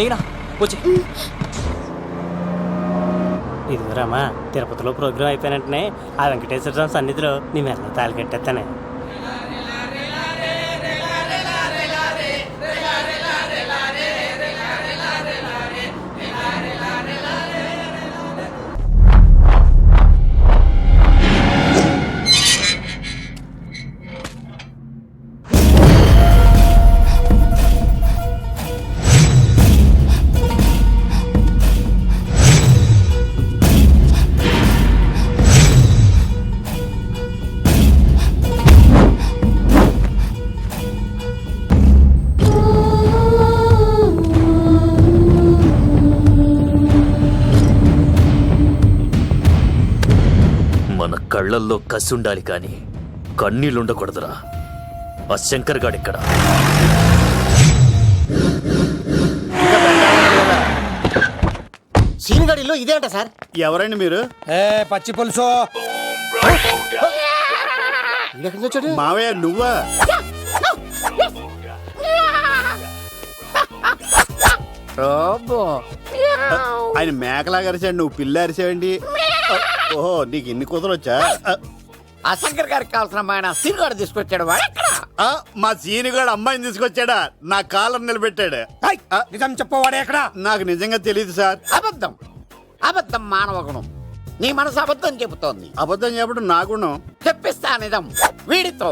మేఘనా వచ్చి. ఇదిగోరామా, తిరుపతిలో ప్రోగ్రాం అయిపోయిన వెంటనే ఆ వెంకటేశ్వర స్వామి సన్నిధిలో నీ మెల్ల తాళి కట్టేస్తానే. కళ్ళల్లో కసి ఉండాలి కానీ కన్నీళ్ళుండకూడదురా. ఆ శంకర్ గాడిక్కడ. సీనిగాడిలో ఇదే అంట సార్. ఎవరండి మీరు? పచ్చి పులుసు. మావయ్య నువ్వా? ఆయన మేకలాగా అరిచాడు, నువ్వు పిల్ల అరిచావండి. ఓహో, నీకు ఇన్ని కూతురు వచ్చా? ఆ శంకర్ గారికి కావాల్సిన అమ్మాయి సీనిగాడు తీసుకొచ్చాడు. మా సీనిగాడు అమ్మాయిని తీసుకొచ్చాడా? నా కాలర్ నిలబెట్టాడు. నిజం చెప్పవాడే ఎక్కడ? నాకు నిజంగా తెలియదు సార్. అబద్ధం, అబద్ధం మానవ గుణం. నీ మనసు అబద్ధం చెబుతోంది. అబద్ధం చెప్పడం నా గుణం. చెప్పిస్తా నిజం వీడితో.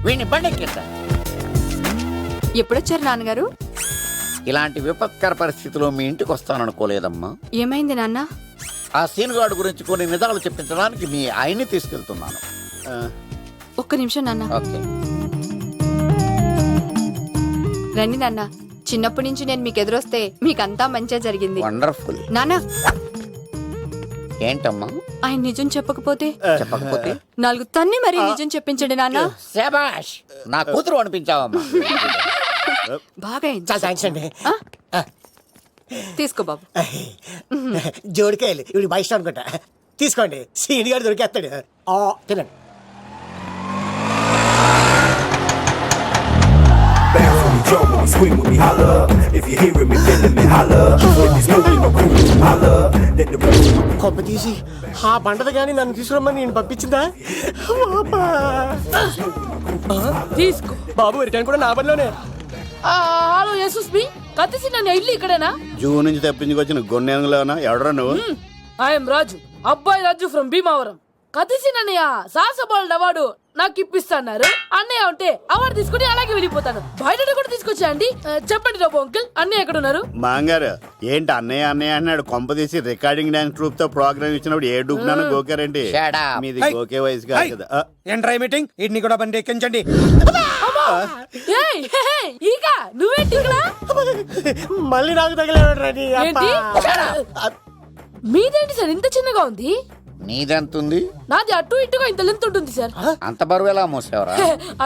వీడిని బండెక్కిస్తా. ఎప్పుడొచ్చారు నాన్నగారు? ఇలాంటి విపత్కర పరిస్థితిలో మీ ఇంటికి వస్తాననుకోలేదమ్మా. ఏమైంది నాన్న? ఆ సీనుగాడు గురించి కొన్ని నిజాలు చెప్పించడానికి మీ ఆయన్ని తీసుకెళ్తున్నాను. ఒక్క నిమిషం నాన్న. ఓకే. రండి నాన్న. చిన్నప్పటి నుంచి నేను మీకు ఎదురొస్తే మీకంతా మంచిగా జరిగింది. వండర్ఫుల్. నాన్న, ఏంటమ్మా? ఆయన నిజం చెప్పకపోతే చెప్పకపోతే 4 తన్ని మరి నిజం చెప్పించండి నాన్న. శభాష్, నా కూతురు అనిపించావమ్మా. బాగా తీసుకో బాబు. జోడికాయలు ఇవి బయట అనుకుంటా. తీసుకోండి, సీని గారు దొరికేస్తాడు. తినండి. కొబ్బ తీసి ఆ బండది కానీ నన్ను తీసుకురమ్మని నేను పంపించిందా? తీసుకో బాబు, రిటర్న్ కూడా నా పనిలోనే. హలో యేసుస్ మీ కత్తిసి నన్ను ఇల్లు ఇక్కడేనా? జూ నుంచి తప్పించుకొచ్చిన గొన్నెంగులోనా? ఎవడరా నువ్వు? ఐఎమ్ రాజు, అబ్బాయి రాజు ఫ్రమ్ భీమావరం. కత్తిసి నన్నయ్య సాహసబాలుడు అవార్డు నాకు ఇప్పిస్తాన్నారు. అన్నయ్య ఉంటే అవార్డు తీసుకుని అలాగే వెళ్ళిపోతాను. బయట కూడా తీసుకొచ్చాయండి. చెప్పండి రాబు అంకుల్, అన్నయ్య ఎక్కడ ఉన్నారు? మాంగారు ఏంటి అన్నయ్య అన్నయ్య అన్నాడు? కొంప తీసి రికార్డింగ్ డాన్స్ ట్రూప్ తో ప్రోగ్రామ్ ఇచ్చినప్పుడు ఏ డూబ్నాను గోకారండి? మీది గోకే వయసు కాదు కదా. ఏంట్రై మీటింగ్? ఇడ్ని కూడా బండి ఎక్కించండి. ఈక నువ్వేంటి ఇక్కడ? మళ్ళీ నాకు తగిలేవాడు. మీదేంటి సార్ ఇంత చిన్నగా ఉంది? నీదెంతుంది? నాది అటు ఇటుగా ఇంత లెంత్ ఉంటుంది సార్. అంత బరువు ఎలా మోసేవరా?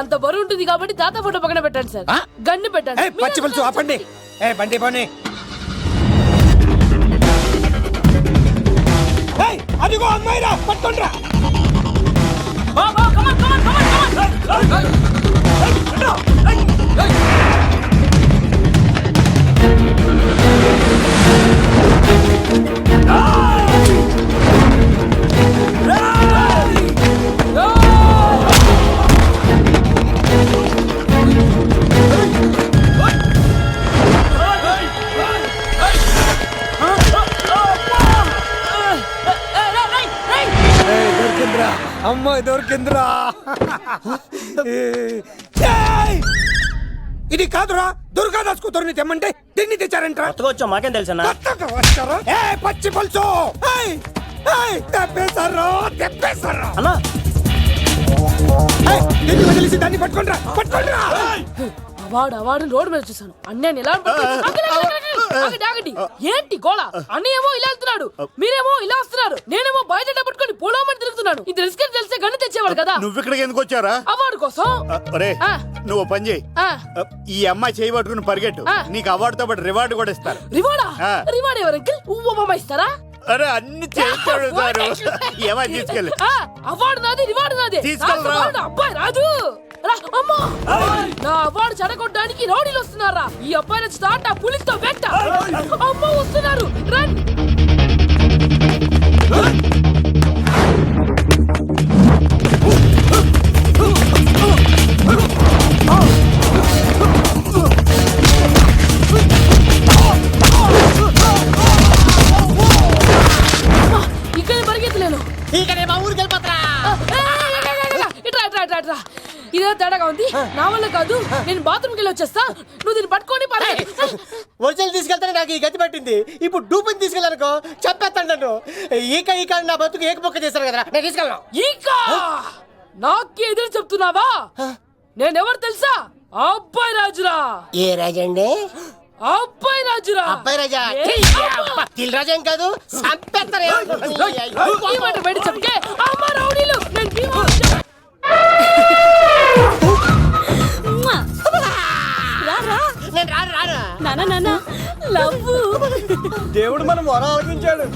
అంత బరువు ఉంటుంది కాబట్టి తాత ఫోటో పక్కన పెట్టండి సార్. గన్ను పెట్టండి. పచ్చి పులుసు ఆపండి. బండి పోనీ. అదిగో అమ్మాయిరా, పట్టుకోండిరా. అమ్మాయి దొరికిందిరా. ఇది కాదురా, దుర్గాదాస్ కూతురుని తెమ్మంటే దీన్ని తెచ్చారంటరా. వచ్చా మాకేం తెలుసా? పచ్చి పులుసు తెప్పేశారు. అన్నా తెలిసి దాన్ని పట్టుకోండిరా, పట్టుకోండిరా. అవార్డు రోడ్డు మీద చూసాను. అన్నయ్య ఎలా ఏంటి గోళ? అన్నయ్యేమో ఇలా వెళ్తున్నాడు, మీరేమో ఇలా వస్తున్నారు, నేనేమో బయట పట్టుకొని పొలమని తిరుగుతున్నాను. ఇది రిస్క్ తెలిస్తే గన్ను తెచ్చేవాడు కదా. నువ్వు ఇక్కడికి ఎందుకు వచ్చారా? అవార్డు కోసం. నువ్వు పని చేయి, ఈ అమ్మాయి చేయి పట్టుకుని పరిగెట్టు. నీకు అవార్డుతో పాటు రివార్డు కూడా ఇస్తారు. రివార్డా? రివార్డ్ ఎవరికి? ఉమ్మ ఇస్తారా? అరే అన్ని చేస్తాడు సారు. ఏమై తీసుకెళ్ళి. అవార్డు నాది, రివార్డు నాది. తీసుకెళ్ళరా. అబ్బాయి రాజు అమ్మా నా అవార్డు చెడగొట్టడానికి రౌడీలు వస్తున్నారా ఈ అబ్బాయి నచ్చి తాట పులితో వెంట అమ్మ వస్తున్నారు రండి ఇక్కడ పరిగెత్తలేను ఇట్రా ఇదే తేడాగా ఉంది నా వల్ల కాదు నేను బాత్రూమ్కి వెళ్ళి వచ్చేస్తా నువ్వు దీన్ని పట్టుకొని ఒరిజినల్ తీసుకెళ్తానే నాకు ఈ గతి పట్టింది ఇప్పుడు డూపుని తీసుకెళ్ళానుకో చెప్పేస్తాను నన్ను ఈక నా బతుకు ఏకపొక్క చేశారు కదా నేను తీసుకెళ్ళను ఇంకా నాకే ఎదురు చెప్తున్నావా నేనెవరు తెలుసా అబ్బాయి రాజురా ఏ రాజండి అబ్బాయి రాజురా అబ్బాయి రాజా తిల్ రాజా ఏం కాదు సంపేస్తారు ఈ మాట బయట చెప్తే అమ్మ రౌడీలు నేను భీమవరం నేను రాను రాను నానా నానా లవ్ దేవుడు మనం వరం ఆలకించాడు